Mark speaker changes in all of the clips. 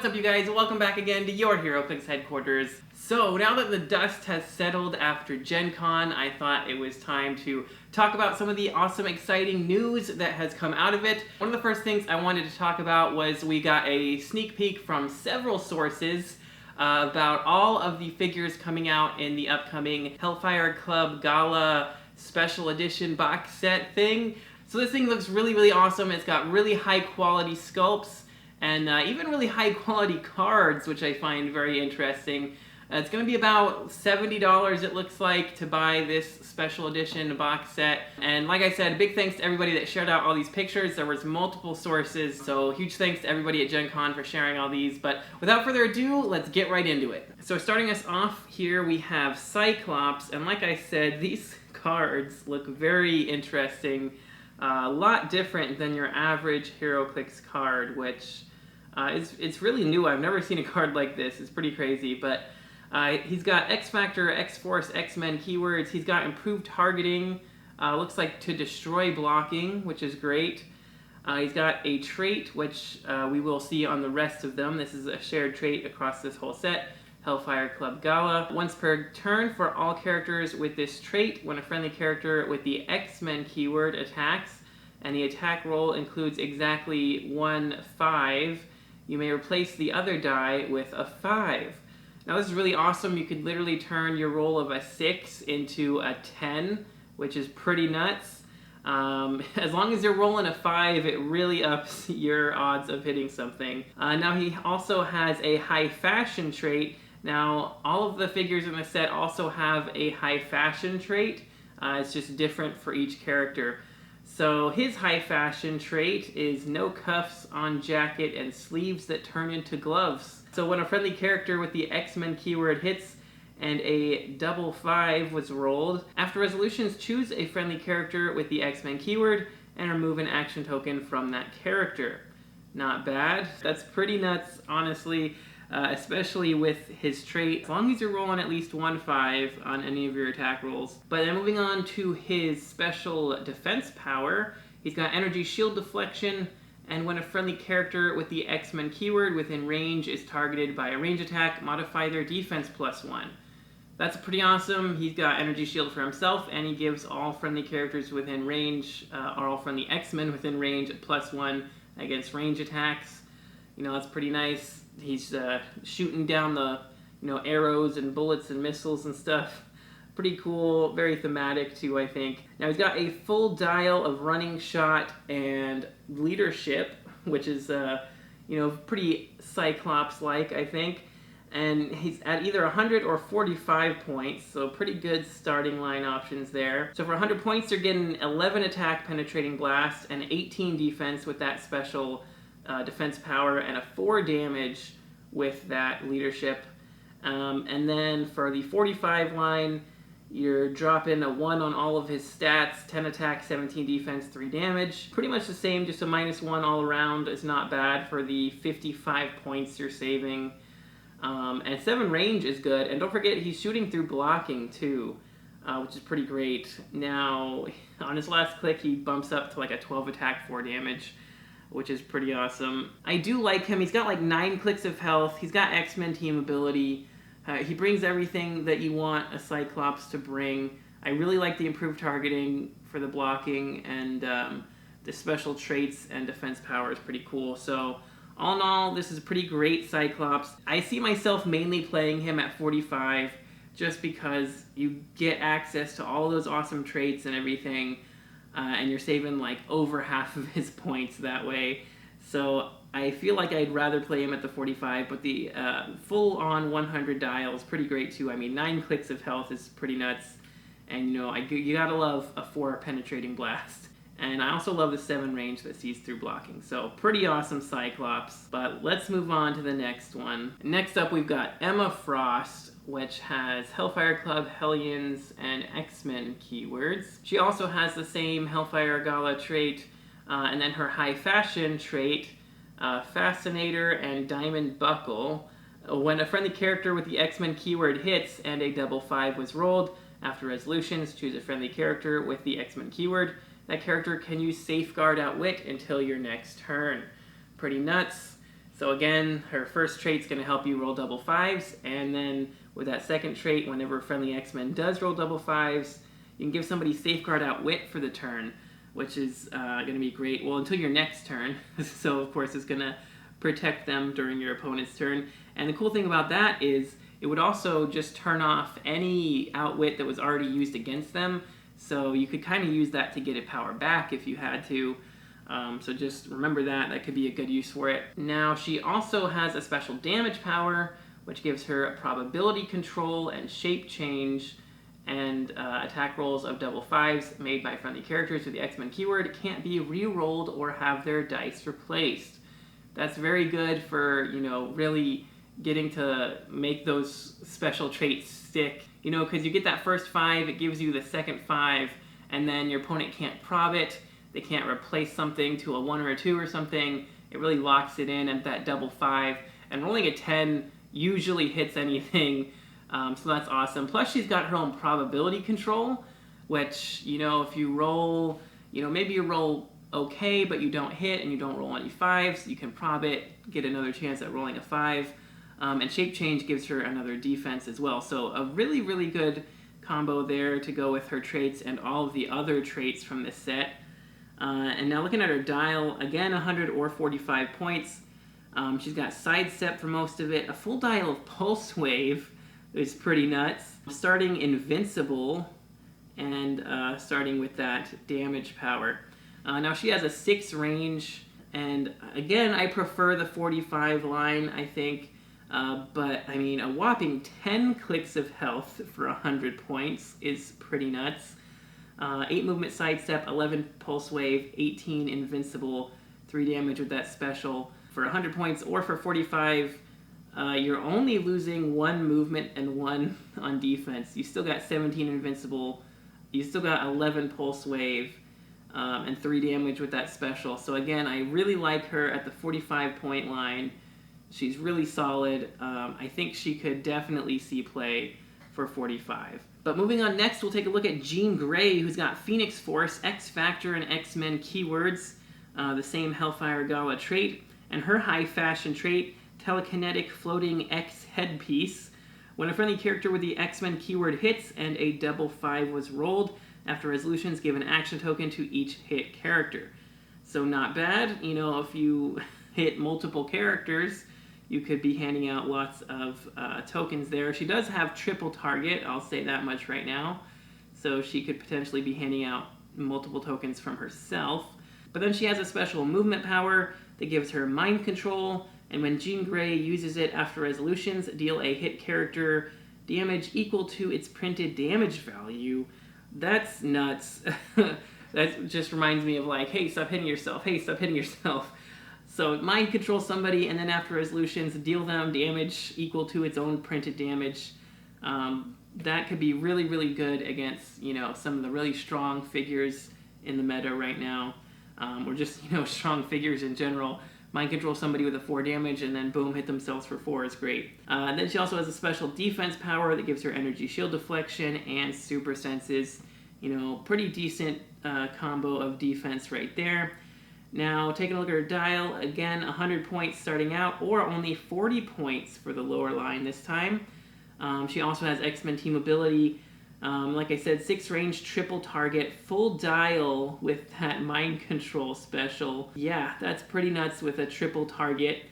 Speaker 1: What's up, you guys? Welcome back again to your Heroclix headquarters. So now that the dust has settled after GenCon, I thought it was time to talk about some of the awesome, exciting news that has come out of it. One of the first things I wanted to talk about was we got a sneak peek from several sources about all of the figures coming out in the upcoming Hellfire Gala special edition box set thing. So this thing looks really, really awesome. It's got really high quality sculpts and even really high quality cards, which I find very interesting. It's going to be about $70, it looks like, to buy this special edition box set. And like I said, big thanks to everybody that shared out all these pictures. There was multiple sources, so huge thanks to everybody at GenCon for sharing all these. But without further ado, let's get right into it. So starting us off here, we have Cyclops, and like I said, these cards look very interesting. A lot different than your average Heroclix card, which it's really new. I've never seen a card like this. It's pretty crazy, but he's got X-Factor, X-Force, X-Men keywords. He's got improved targeting, looks like to destroy blocking, which is great. He's got a trait, which we will see on the rest of them. This is a shared trait across this whole set. Hellfire Gala. Once per turn for all characters with this trait, when a friendly character with the X-Men keyword attacks, and the attack roll includes exactly 1/5, you may replace the other die with a 5. Now this is really awesome. You could literally turn your roll of a 6 into a 10, which is pretty nuts. As long as you're rolling a 5, it really ups your odds of hitting something. Now he also has a high fashion trait. Now all of the figures in the set also have a high fashion trait. It's just different for each character. So his high fashion trait is no cuffs on jacket and sleeves that turn into gloves. So when a friendly character with the X-Men keyword hits and a double 5 was rolled, after resolutions, choose a friendly character with the X-Men keyword and remove an action token from that character. Not bad. That's pretty nuts, honestly, especially with his trait, as long as you're rolling at least 1/5 on any of your attack rolls. But then moving on to his special defense power, he's got energy shield deflection, and when a friendly character with the X-Men keyword within range is targeted by a range attack, modify their defense +1. That's pretty awesome. He's got energy shield for himself, and he gives all friendly characters within range, or all friendly X-Men within range, +1 against range attacks. You know, that's pretty nice. He's shooting down the, arrows and bullets and missiles and stuff. Pretty cool, very thematic too, I think. Now he's got a full dial of running, shot, and leadership, which is, pretty Cyclops-like, I think. And he's at either 100 or 45 points, so pretty good starting line options there. So for 100 points, you're getting 11 attack penetrating blast and 18 defense with that special defense power, and a 4 damage with that leadership. And then for the 45 line, you're dropping a 1 on all of his stats, 10 attack, 17 defense, 3 damage. Pretty much the same, just a -1 all around is not bad for the 55 points you're saving. And 7 range is good, and don't forget he's shooting through blocking too, which is pretty great. Now, on his last click, he bumps up to like a 12 attack, 4 damage, which is pretty awesome. I do like him. He's got like 9 clicks of health. He's got X-Men team ability. He brings everything that you want a Cyclops to bring. I really like the improved targeting for the blocking, and the special traits and defense power is pretty cool. So all in all, this is a pretty great Cyclops. I see myself mainly playing him at 45 just because you get access to all those awesome traits and everything. And you're saving like over half of his points that way. So I feel like I'd rather play him at the 45, but the full-on 100 dial is pretty great too. I mean, 9 clicks of health is pretty nuts. And you gotta love a 4 penetrating blast. And I also love the 7 range that sees through blocking. So pretty awesome Cyclops. But let's move on to the next one. Next up, we've got Emma Frost, which has Hellfire Club, Hellions, and X-Men keywords. She also has the same Hellfire Gala trait, and then her high fashion trait, Fascinator and Diamond Buckle. When a friendly character with the X-Men keyword hits and a double 5 was rolled, after resolutions, choose a friendly character with the X-Men keyword. That character can use Safeguard Outwit until your next turn. Pretty nuts. So again, her first trait's going to help you roll double fives, and then with that second trait, whenever a friendly X-Men does roll double fives, you can give somebody Safeguard Outwit for the turn, which is going to be great. Well, until your next turn. So of course it's going to protect them during your opponent's turn. And the cool thing about that is it would also just turn off any Outwit that was already used against them. So you could kind of use that to get a power back if you had to. So just remember that could be a good use for it. Now she also has a special damage power, which gives her a probability control and shape change, and attack rolls of double fives made by friendly characters with the X-Men keyword can't be re-rolled or have their dice replaced. That's very good for, really getting to make those special traits stick. Because you get that first 5, it gives you the second 5, and then your opponent can't prob it. They can't replace something to a 1 or a 2 or something. It really locks it in at that double 5. And rolling a 10 usually hits anything, so that's awesome. Plus, she's got her own probability control, which, if you roll, maybe you roll okay, but you don't hit and you don't roll any 5s, you can prob it, get another chance at rolling a 5. And Shape Change gives her another defense as well. So a really, really good combo there to go with her traits and all of the other traits from this set. And now looking at her dial, again, 100 or 45 points. She's got Sidestep for most of it. A full dial of Pulse Wave is pretty nuts. Starting Invincible and starting with that damage power. Now she has a 6 range, and again, I prefer the 45 line, I think. But, I mean, a whopping 10 clicks of health for 100 points is pretty nuts. 8 movement sidestep, 11 pulse wave, 18 invincible, 3 damage with that special. For 100 points or for 45, you're only losing 1 movement and 1 on defense. You still got 17 invincible, you still got 11 pulse wave, and 3 damage with that special. So again, I really like her at the 45 point line. She's really solid. I think she could definitely see play for 45. But moving on next, we'll take a look at Jean Grey, who's got Phoenix Force, X-Factor, and X-Men keywords, the same Hellfire Gala trait, and her high fashion trait, Telekinetic Floating X Headpiece. When a friendly character with the X-Men keyword hits and a double 5 was rolled, after resolutions, give an action token to each hit character. So not bad. If you hit multiple characters, you could be handing out lots of tokens there. She does have triple target, I'll say that much right now. So she could potentially be handing out multiple tokens from herself. But then she has a special movement power that gives her mind control, and when Jean Grey uses it after resolutions, deal a hit character damage equal to its printed damage value. That's nuts. That just reminds me of hey, stop hitting yourself. Hey, stop hitting yourself. So mind control somebody, and then after resolutions, deal them damage equal to its own printed damage. That could be really, really good against, some of the really strong figures in the meta right now. Or just, strong figures in general. Mind control somebody with a 4 damage, and then boom, hit themselves for 4 is great. Then she also has a special defense power that gives her energy shield deflection and super senses. Pretty decent combo of defense right there. Now, taking a look at her dial, again, 100 points starting out, or only 40 points for the lower line this time. She also has X-Men team ability. Like I said, 6 range, triple target, full dial with that mind control special. Yeah, that's pretty nuts with a triple target.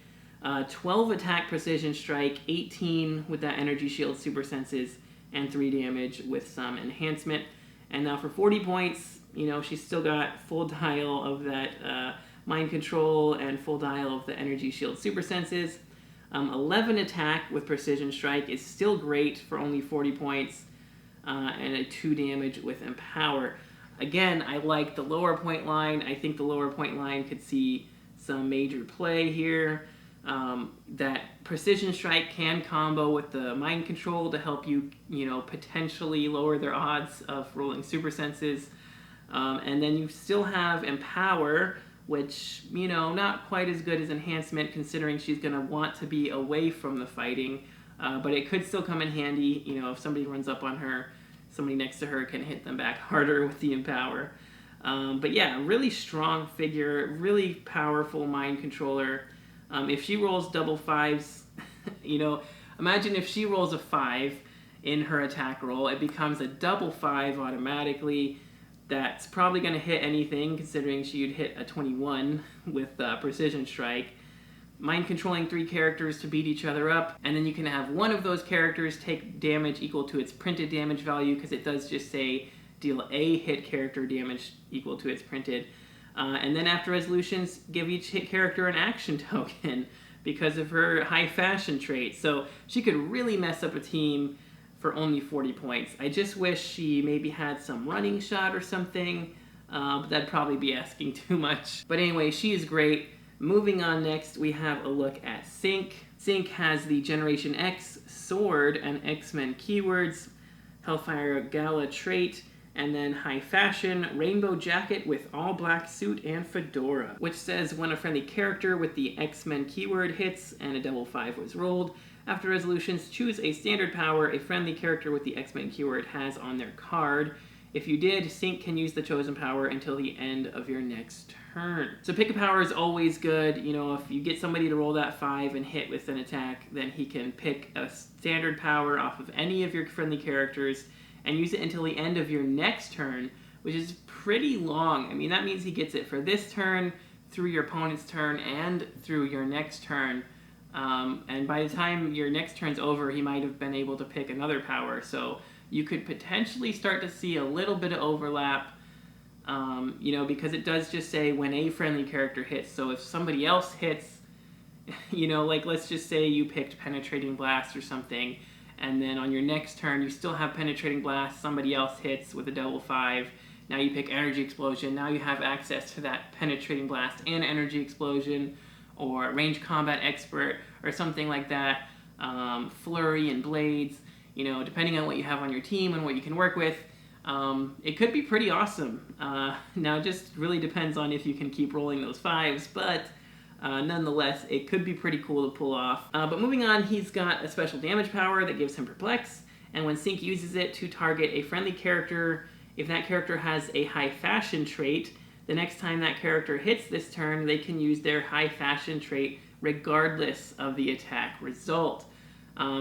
Speaker 1: 12 attack precision strike, 18 with that energy shield super senses, and 3 damage with some enhancement. And now for 40 points, she's still got full dial of that mind control and full dial of the energy shield super senses. 11 attack with precision strike is still great for only 40 points, and a 2 damage with empower. Again, I like the lower point line. I think the lower point line could see some major play here. That precision strike can combo with the mind control to help you, potentially lower their odds of rolling super senses. And then you still have empower, which, not quite as good as enhancement considering she's going to want to be away from the fighting. But it could still come in handy, if somebody runs up on her, somebody next to her can hit them back harder with the empower. But yeah, really strong figure, really powerful mind controller. If she rolls double fives, you know, imagine if she rolls a 5 in her attack roll, it becomes a double 5 automatically. That's probably going to hit anything, considering she'd hit a 21 with Precision Strike. Mind controlling 3 characters to beat each other up, and then you can have one of those characters take damage equal to its printed damage value, because it does just say deal a hit character damage equal to its printed. And then after resolutions, give each hit character an action token because of her high fashion trait. So she could really mess up a team for only 40 points. I just wish she maybe had some running shot or something, but that'd probably be asking too much. But anyway, she is great. Moving on next, we have a look at Sync. Sync has the Generation X sword and X-Men keywords, Hellfire Gala trait, and then high fashion, rainbow jacket with all black suit and fedora, which says when a friendly character with the X-Men keyword hits and a double 5 was rolled, after resolutions, choose a standard power a friendly character with the X-Men keyword has on their card. If you did, Sync can use the chosen power until the end of your next turn. So pick a power is always good. You know, if you get somebody to roll that 5 and hit with an attack, then he can pick a standard power off of any of your friendly characters and use it until the end of your next turn, which is pretty long. I mean, that means he gets it for this turn, through your opponent's turn, and through your next turn. And by the time your next turn's over, he might have been able to pick another power. So you could potentially start to see a little bit of overlap, you know, because it does just say when a friendly character hits. So if somebody else hits, you know, like let's just say you picked Penetrating Blast or something, and then on your next turn you still have Penetrating Blast, somebody else hits with a double 5, now you pick Energy Explosion, now you have access to that Penetrating Blast and Energy Explosion, or Range Combat Expert, or something like that, Flurry and Blades, you know, depending on what you have on your team and what you can work with. It could be pretty awesome. Now it just really depends on if you can keep rolling those 5s, but nonetheless, it could be pretty cool to pull off. But moving on, he's got a special damage power that gives him Perplex, and when Sync uses it to target a friendly character, if that character has a high fashion trait, the next time that character hits this turn, they can use their high fashion trait regardless of the attack result.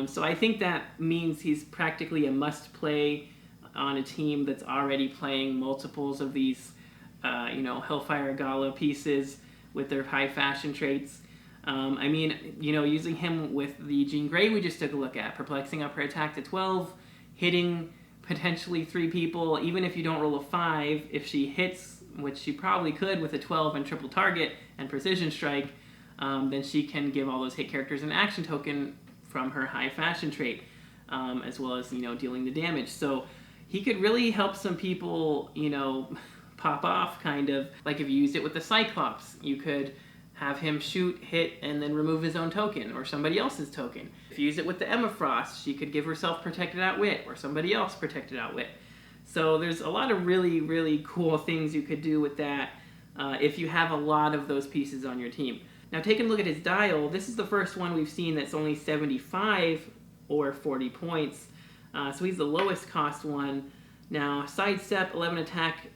Speaker 1: So I think that means he's practically a must-play on a team that's already playing multiples of these, you know, Hellfire Gala pieces with their high fashion traits. I mean, you know, using him with the Jean Grey we just took a look at, perplexing up her attack to 12, hitting potentially 3 people, even if you don't roll a 5, if she hits, which she probably could with a 12 and triple target and Precision Strike, then she can give all those hit characters an action token from her high fashion trait, as well as, you know, dealing the damage. So he could really help some people, you know, pop off, kind of. Like if you used it with the Cyclops, you could have him shoot, hit, and then remove his own token, or somebody else's token. If you use it with the Emma Frost, she could give herself Protected Outwit, or somebody else Protected Outwit. So there's a lot of really, really cool things you could do with that if you have a lot of those pieces on your team. Now taking a look at his dial, this is the first one we've seen that's only 75 or 40 points. So he's the lowest cost one. Now Sidestep, 11 attack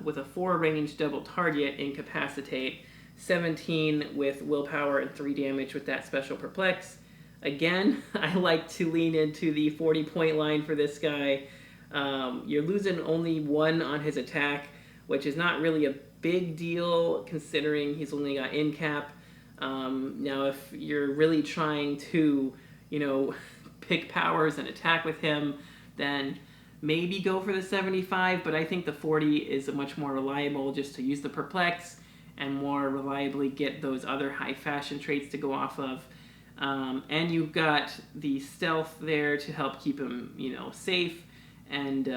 Speaker 1: with a 4 range double target, Incapacitate, 17 with willpower and 3 damage with that special Perplex. Again, I like to lean into the 40 point line for this guy. You're losing only 1 on his attack, which is not really a big deal considering he's only got Incap. Now if you're really trying to, you know, pick powers and attack with him, then maybe go for the 75, but I think the 40 is much more reliable just to use the Perplex and more reliably get those other high fashion traits to go off of. And you've got the stealth there to help keep him, you know, safe. And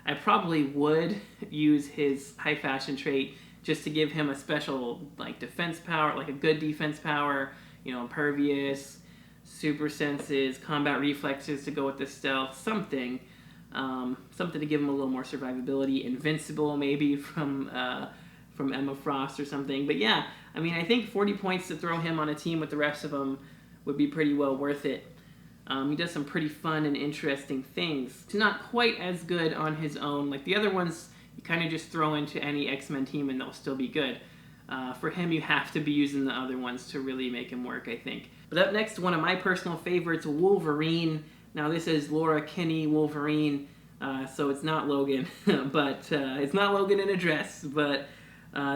Speaker 1: I probably would use his high fashion trait just to give him a special, like, defense power, like a good defense power, you know, impervious, super senses, combat reflexes to go with the stealth, something to give him a little more survivability, invincible maybe from Emma Frost or something. But yeah, I mean, I think 40 points to throw him on a team with the rest of them would be pretty well worth it. He does some pretty fun and interesting things. It's not quite as good on his own. Like the other ones, you kind of just throw into any X-Men team and they'll still be good. For him, you have to be using the other ones to really make him work, I think. But up next, one of my personal favorites, Wolverine. Now this is Laura Kinney Wolverine, so it's not Logan, but it's not Logan in a dress, but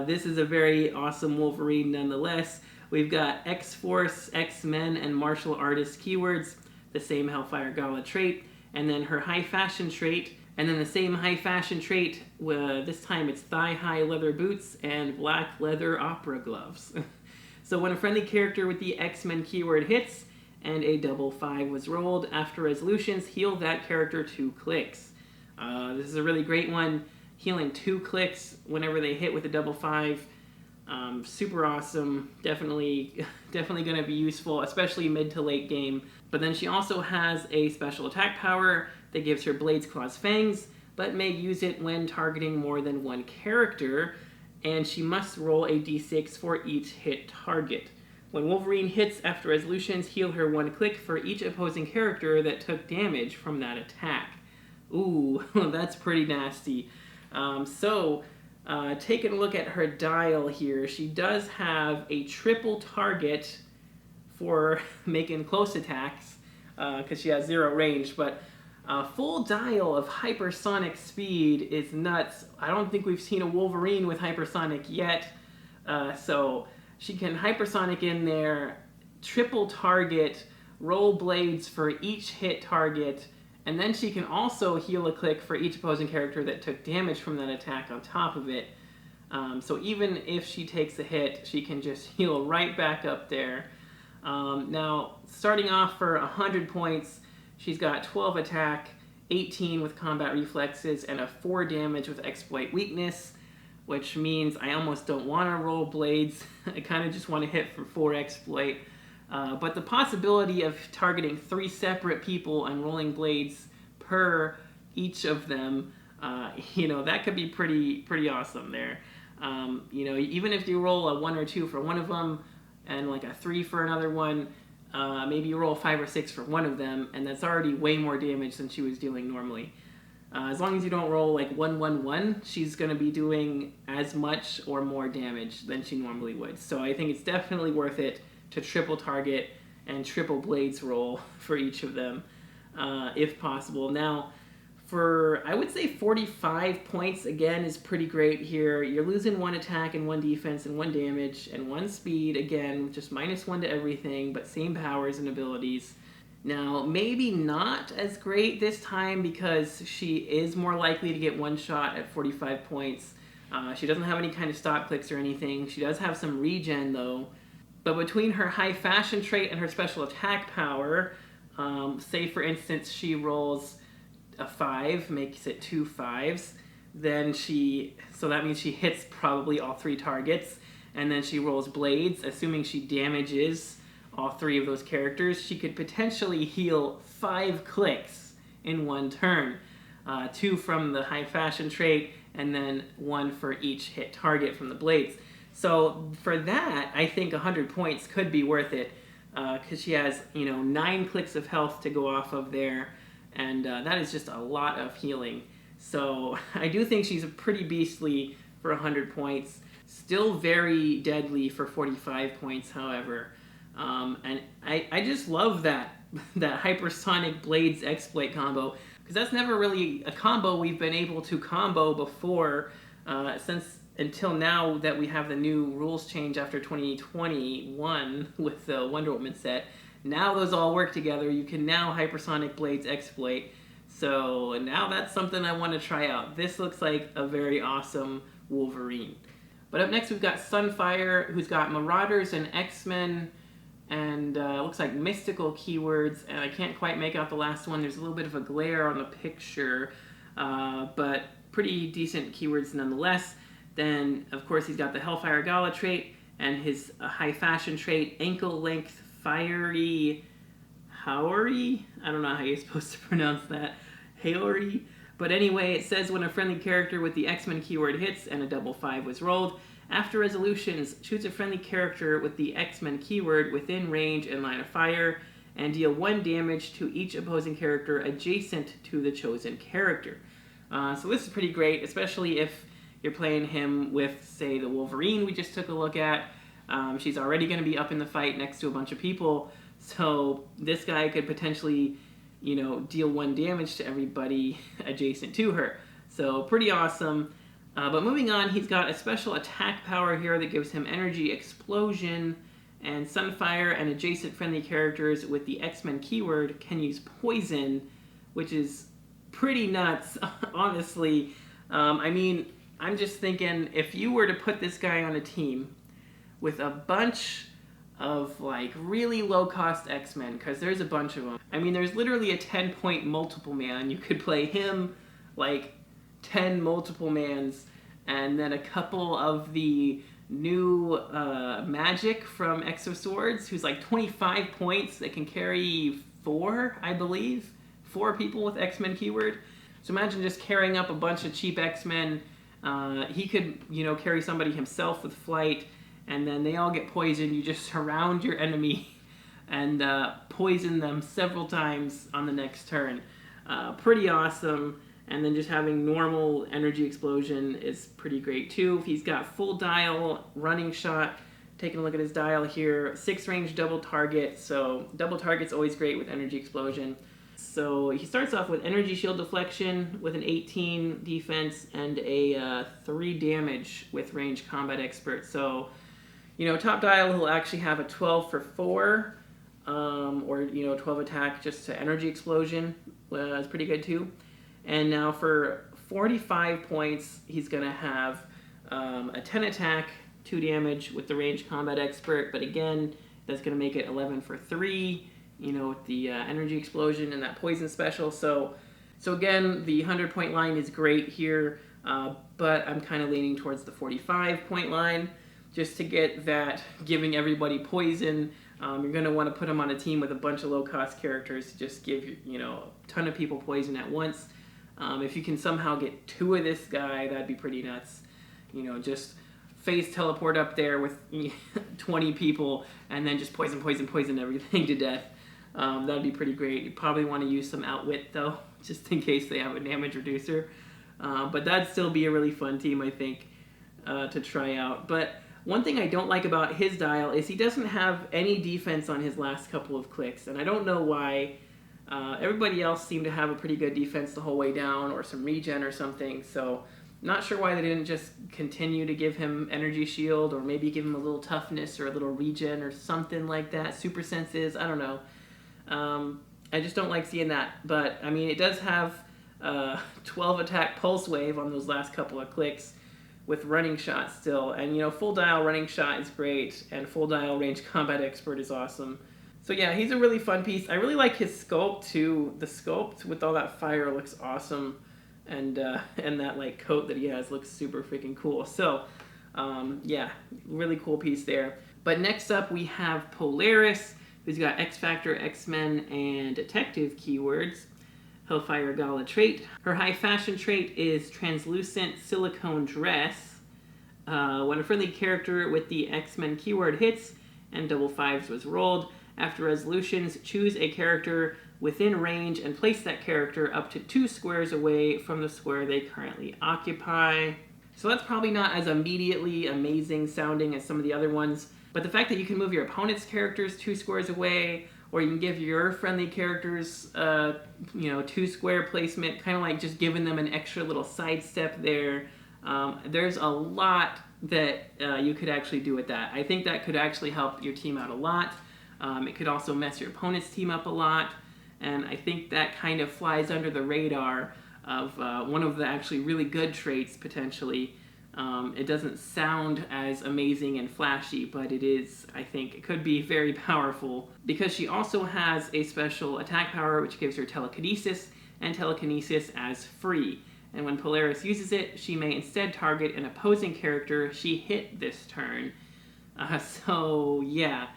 Speaker 1: this is a very awesome Wolverine nonetheless. We've got X-Force, X-Men, and martial artist keywords, the same Hellfire Gala trait, and then her high fashion trait, and then the same high fashion trait, this time it's thigh-high leather boots and black leather opera gloves. So when a friendly character with the X-Men keyword hits, and a double 5 was rolled, after resolutions, heal that character 2 clicks. This is a really great one. Healing 2 clicks whenever they hit with a double 5. Super awesome. Definitely going to be useful, especially mid to late game. But then she also has a special attack power that gives her Blades, Claws, Fangs, but may use it when targeting more than one character, and she must roll a d6 for each hit target. When Wolverine hits after resolutions, heal her 1 click for each opposing character that took damage from that attack. Ooh, that's pretty nasty. Taking a look at her dial here, she does have a triple target for making close attacks, because she has 0 range, but full dial of hypersonic speed is nuts. I don't think we've seen a Wolverine with hypersonic yet, so she can hypersonic in there, triple target, roll blades for each hit target, and then she can also heal a click for each opposing character that took damage from that attack on top of it. So even if she takes a hit, she can just heal right back up there. Now, starting off for 100 points, she's got 12 attack, 18 with combat reflexes, and a 4 damage with exploit weakness, which means I almost don't want to roll blades. I kind of just want to hit for 4 exploit. But the possibility of targeting 3 separate people and rolling blades per each of them, that could be pretty awesome there. Even if you roll a 1 or 2 for one of them and like a 3 for another one, maybe you roll 5 or 6 for one of them, and that's already way more damage than she was dealing normally. As long as you don't roll like 1, 1, 1, she's going to be doing as much or more damage than she normally would. So I think it's definitely worth it to triple target and triple blades roll for each of them, if possible. Now, I would say 45 points, again, is pretty great here. You're losing 1 attack and 1 defense and 1 damage and 1 speed, again, just -1 to everything, but same powers and abilities. Now, maybe not as great this time because she is more likely to get one shot at 45 points. She doesn't have any kind of stop clicks or anything. She does have some regen, though. But between her high fashion trait and her special attack power, say, for instance, she rolls a 5, makes it 2 5s, so that means she hits probably all 3 targets, and then she rolls blades, assuming she damages all 3 of those characters. She could potentially heal 5 clicks in 1 turn, 2 from the high fashion trait, and then 1 for each hit target from the blades. So for that, I think 100 points could be worth it, because she has 9 clicks of health to go off of there, and that is just a lot of healing. So I do think she's pretty beastly for 100 points. Still very deadly for 45 points, however. And I just love that hypersonic blades exploit combo, because that's never really a combo we've been able to combo before, until now that we have the new rules change after 2021 with the Wonder Woman set. Now those all work together. You can now hypersonic blades exploit. So now that's something I want to try out. This looks like a very awesome Wolverine. But up next we've got Sunfire, who's got Marauders and X-Men, and looks like mystical keywords, and I can't quite make out the last one. There's a little bit of a glare on the picture, but pretty decent keywords nonetheless. Then, of course, he's got the Hellfire Gala trait and his high fashion trait, ankle length fiery Haori? I don't know how you're supposed to pronounce that. Haori? But anyway, it says when a friendly character with the X-Men keyword hits and a double 5 was rolled, after resolutions, choose a friendly character with the X-Men keyword within range and line of fire, and deal 1 damage to each opposing character adjacent to the chosen character. So this is pretty great, especially if you're playing him with, say, the Wolverine we just took a look at. She's already going to be up in the fight next to a bunch of people, so this guy could potentially, you know, deal 1 damage to everybody adjacent to her. So pretty awesome. But moving on, he's got a special attack power here that gives him energy explosion, and Sunfire and adjacent friendly characters with the X-Men keyword can use poison, which is pretty nuts, honestly. I mean, I'm just thinking, if you were to put this guy on a team with a bunch of like really low-cost X-Men, because there's a bunch of them. I mean, there's literally a 10-point multiple man. You could play him like 10 multiple mans, and then a couple of the new Magic from Exo Swords, who's like 25 points that can carry 4, I believe. 4 people with X-Men keyword. So imagine just carrying up a bunch of cheap X-Men. He could, you know, carry somebody himself with flight, and then they all get poisoned. You just surround your enemy and poison them several times on the next turn. Pretty awesome. And then just having normal energy explosion is pretty great too. He's got full dial, running shot. Taking a look at his dial here, 6 range double target. So double target's always great with energy explosion. So he starts off with energy shield deflection with an 18 defense and a 3 damage with range combat expert. So, you know, top dial he'll actually have a 12 for 4, or, you know, 12 attack just to energy explosion. Is pretty good too. And now for 45 points, he's going to have a 10 attack, 2 damage with the range combat expert. But again, that's going to make it 11 for 3, you know, with the energy explosion and that poison special. So again, the 100-point line is great here, but I'm kind of leaning towards the 45-point line just to get that giving everybody poison. You're going to want to put him on a team with a bunch of low-cost characters to just give, you know, a ton of people poison at once. If you can somehow get 2 of this guy, that'd be pretty nuts. You know, just phase teleport up there with 20 people and then just poison everything to death. That'd be pretty great. You'd probably want to use some outwit, though, just in case they have a damage reducer. But that'd still be a really fun team, I think, to try out. But one thing I don't like about his dial is he doesn't have any defense on his last couple of clicks, and I don't know why. Everybody else seemed to have a pretty good defense the whole way down, or some regen or something, so not sure why they didn't just continue to give him energy shield, or maybe give him a little toughness or a little regen or something like that. Super senses, I don't know. I just don't like seeing that, but I mean, it does have 12 attack pulse wave on those last couple of clicks with running shot still, and you know, full dial running shot is great, and full dial range combat expert is awesome. So yeah, he's a really fun piece. I really like his sculpt too. The sculpt with all that fire looks awesome, and that like coat that he has looks super freaking cool. So yeah, really cool piece there. But next up we have Polaris, who's got X Factor, X-Men, and Detective keywords. Hellfire Gala trait. Her high fashion trait is translucent silicone dress. When a friendly character with the X-Men keyword hits and double 5s was rolled, after resolutions, choose a character within range and place that character up to 2 squares away from the square they currently occupy. So that's probably not as immediately amazing sounding as some of the other ones, but the fact that you can move your opponent's characters 2 squares away, or you can give your friendly characters, 2 square placement, kind of like just giving them an extra little sidestep there. There's a lot that you could actually do with that. I think that could actually help your team out a lot. It could also mess your opponent's team up a lot, and I think that kind of flies under the radar of one of the actually really good traits, potentially. It doesn't sound as amazing and flashy, but it is, I think, it could be very powerful, because she also has a special attack power which gives her telekinesis, and telekinesis as free. And when Polaris uses it, she may instead target an opposing character she hit this turn. So yeah.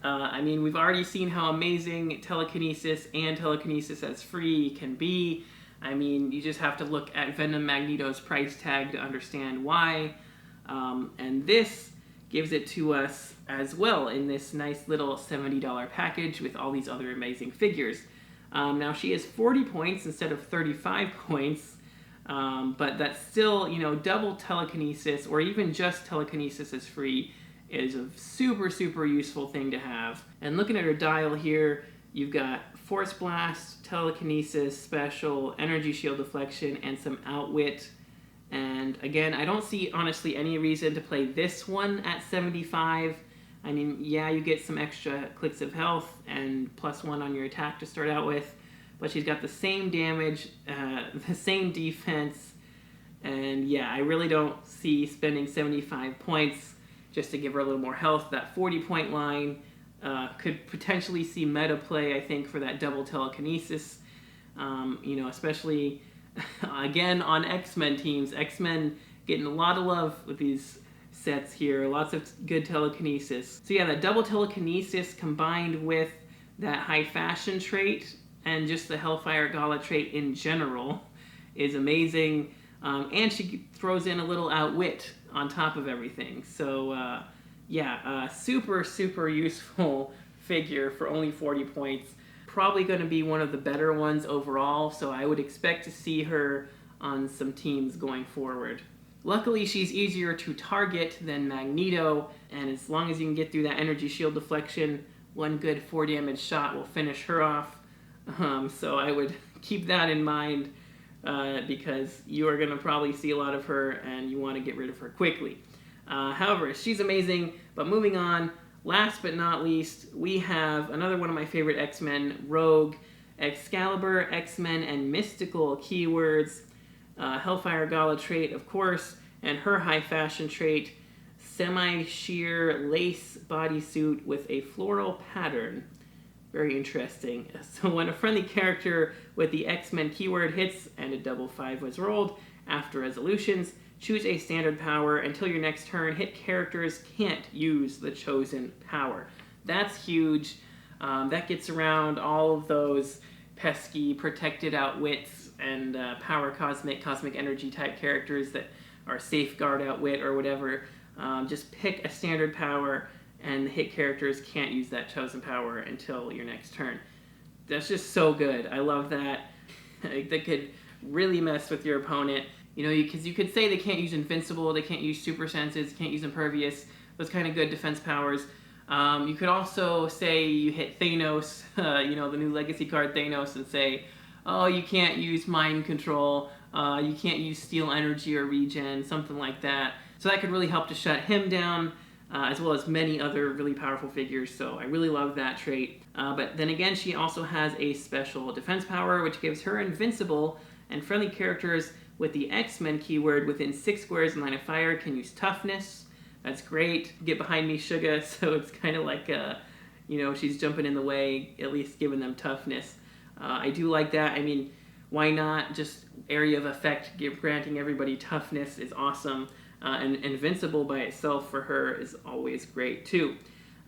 Speaker 1: I mean, we've already seen how amazing telekinesis and telekinesis as free can be. I mean, you just have to look at Venom Magneto's price tag to understand why. And this gives it to us as well in this nice little $70 package with all these other amazing figures. Now, she has 40 points instead of 35 points. But that's still, double telekinesis, or even just telekinesis is free, is a super, super useful thing to have. And looking at her dial here, you've got Force Blast, Telekinesis, Special, Energy Shield Deflection, and some Outwit. And again, I don't see, honestly, any reason to play this one at 75. I mean, yeah, you get some extra clicks of health and +1 on your attack to start out with, but she's got the same damage, the same defense, and yeah, I really don't see spending 75 points just to give her a little more health. That 40-point line could potentially see meta play, I think, for that double telekinesis, especially, again, on X-Men teams. X-Men getting a lot of love with these sets here, lots of good telekinesis. So yeah, that double telekinesis combined with that high fashion trait and just the Hellfire Gala trait in general is amazing. And she throws in a little Outwit on top of everything. So super, super useful figure for only 40 points. Probably going to be one of the better ones overall, so I would expect to see her on some teams going forward. Luckily, she's easier to target than Magneto, and as long as you can get through that energy shield deflection, one good 4 damage shot will finish her off. So I would keep that in mind because you are going to probably see a lot of her and you want to get rid of her quickly. However, she's amazing, but moving on, last but not least, we have another one of my favorite X-Men, Rogue, Excalibur, X-Men, and Mystical keywords. Hellfire Gala trait, of course, and her high fashion trait, semi-sheer lace bodysuit with a floral pattern. Very interesting. So when a friendly character with the X-Men keyword hits and a double 5 was rolled, after resolutions, choose a standard power. Until your next turn, hit characters can't use the chosen power. That's huge. That gets around all of those pesky protected outwits and power cosmic energy type characters that are safeguard outwit or whatever. Just pick a standard power and the hit characters can't use that chosen power until your next turn. That's just so good. I love that. That could really mess with your opponent. Because you could say they can't use Invincible, they can't use Super Senses, can't use Impervious, those kind of good defense powers. You could also say you hit Thanos, the new Legacy card Thanos, and say, oh, you can't use Mind Control, you can't use Steel Energy or Regen, something like that. So that could really help to shut him down, as well as many other really powerful figures, so I really love that trait. But then again, she also has a special defense power, which gives her Invincible, and friendly characters with the X-Men keyword within 6 squares in line of fire can use Toughness. That's great. Get behind me, Suga, so it's kind of like, she's jumping in the way, at least giving them Toughness. I do like that. I mean, why not? Just area of effect, granting everybody Toughness is awesome. And Invincible by itself for her is always great too.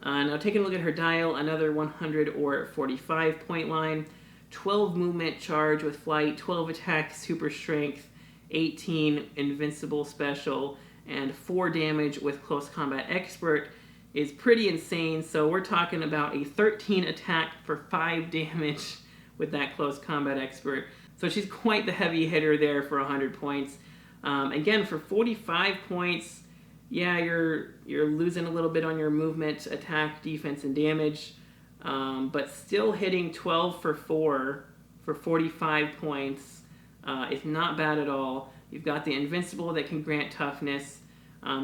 Speaker 1: Now taking a look at her dial, another 100 or 45 point line, 12 movement charge with flight, 12 attack super strength, 18 invincible special, and 4 damage with close combat expert is pretty insane. So we're talking about a 13 attack for 5 damage with that close combat expert. So she's quite the heavy hitter there for 100 points. Again, for 45 points, yeah, you're losing a little bit on your movement, attack, defense, and damage, but still hitting 12 for 4 for 45 points is not bad at all. You've got the Invincible that can grant Toughness.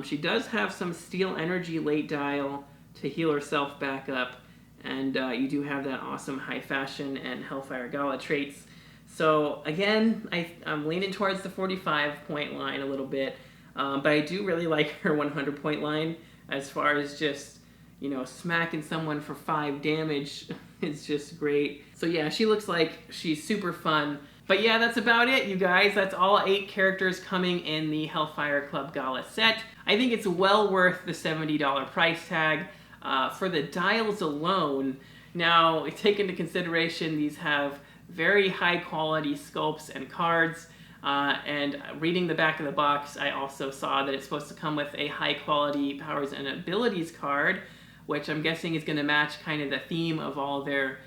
Speaker 1: She does have some Steel Energy late dial to heal herself back up, and you do have that awesome High Fashion and Hellfire Gala traits. So again, I'm leaning towards the 45 point line a little bit, but I do really like her 100 point line as far as just, smacking someone for 5 damage. It's just great. So yeah, she looks like she's super fun. But yeah, that's about it, you guys. That's all 8 characters coming in the Hellfire Club Gala set. I think it's well worth the $70 price tag for the dials alone. Now, take into consideration these have very high quality sculpts and cards, and reading the back of the box, I also saw that it's supposed to come with a high quality powers and abilities card, which I'm guessing is going to match kind of the theme of all their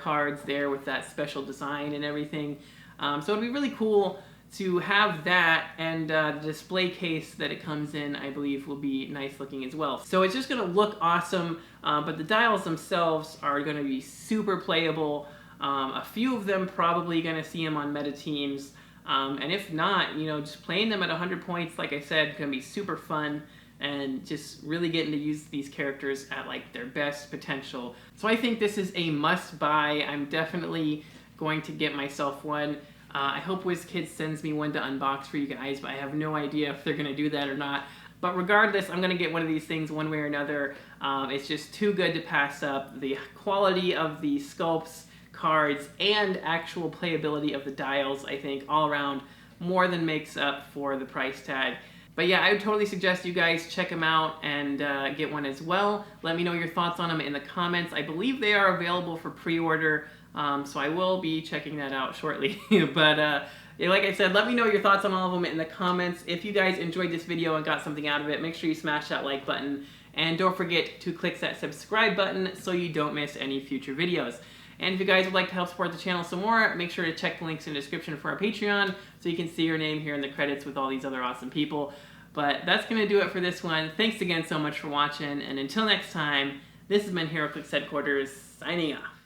Speaker 1: cards there with that special design and everything. So it'd be really cool to have that, and the display case that it comes in, I believe, will be nice looking as well. So it's just going to look awesome, but the dials themselves are going to be super playable. A few of them probably going to see them on meta teams, and if not, you know, just playing them at 100 points, like I said, going to be super fun, and just really getting to use these characters at like their best potential. So I think this is a must buy. I'm definitely going to get myself one. I hope WizKids sends me one to unbox for you guys, but I have no idea if they're going to do that or not. But regardless, I'm going to get one of these things one way or another. It's just too good to pass up. The quality of the sculpts, cards, and actual playability of the dials, I think, all around more than makes up for the price tag. But yeah, I would totally suggest you guys check them out and get one as well. Let me know your thoughts on them in the comments. I believe they are available for pre-order. So I will be checking that out shortly. But like I said, let me know your thoughts on all of them in the comments. If you guys enjoyed this video and got something out of it, make sure you smash that like button. And don't forget to click that subscribe button so you don't miss any future videos. And if you guys would like to help support the channel some more, make sure to check the links in the description for our Patreon so you can see your name here in the credits with all these other awesome people. But that's going to do it for this one. Thanks again so much for watching. And until next time, this has been Heroclix Headquarters, signing off.